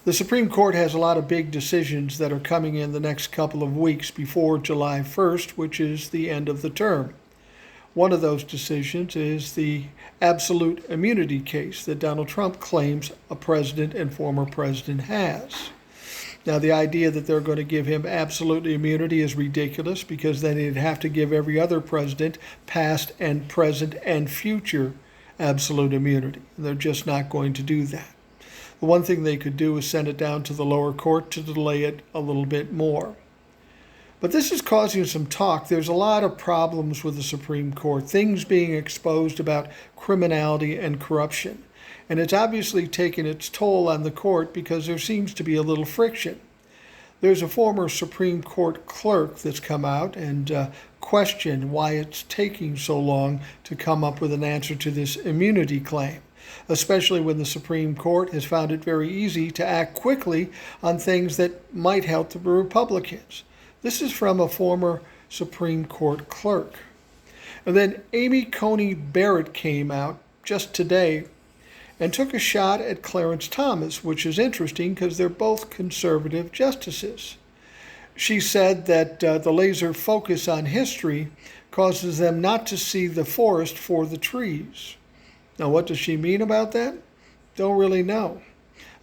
The Supreme Court has a lot of big decisions that are coming in the next couple of weeks before July 1st, which is the end of the term. One of those decisions is the absolute immunity case that Donald Trump claims a president and former president has. Now, the idea that they're going to give him absolute immunity is ridiculous, because then they'd have to give every other president, past and present and future, absolute immunity. They're just not going to do that. The one thing they could do is send it down to the lower court to delay it a little bit more. But this is causing some talk. There's a lot of problems with the Supreme Court, things being exposed about criminality and corruption. And it's obviously taken its toll on the court because there seems to be a little friction. There's a former Supreme Court clerk that's come out and questioned why it's taking so long to come up with an answer to this immunity claim, especially when the Supreme Court has found it very easy to act quickly on things that might help the Republicans. This is from a former Supreme Court clerk. And then Amy Coney Barrett came out just today and took a shot at Clarence Thomas, which is interesting because they're both conservative justices. She said that the laser focus on history causes them not to see the forest for the trees. Now, what does she mean about that? Don't really know.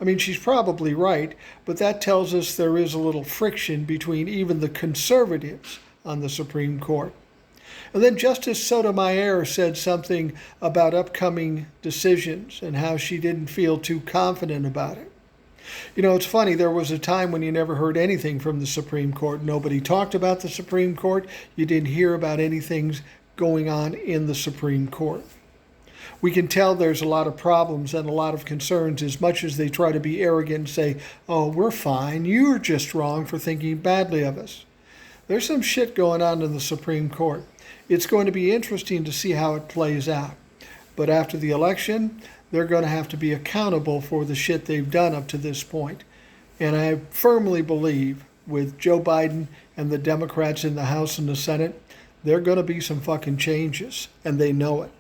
I mean, she's probably right, but that tells us there is a little friction between even the conservatives on the Supreme Court. And then Justice Sotomayor said something about upcoming decisions and how she didn't feel too confident about it. You know, it's funny, there was a time when you never heard anything from the Supreme Court. Nobody talked about the Supreme Court. You didn't hear about anything going on in the Supreme Court. We can tell there's a lot of problems and a lot of concerns, as much as they try to be arrogant and say, oh, we're fine, you're just wrong for thinking badly of us. There's some shit going on in the Supreme Court. It's going to be interesting to see how it plays out. But after the election, they're going to have to be accountable for the shit they've done up to this point. And I firmly believe with Joe Biden and the Democrats in the House and the Senate, there are going to be some fucking changes, and they know it.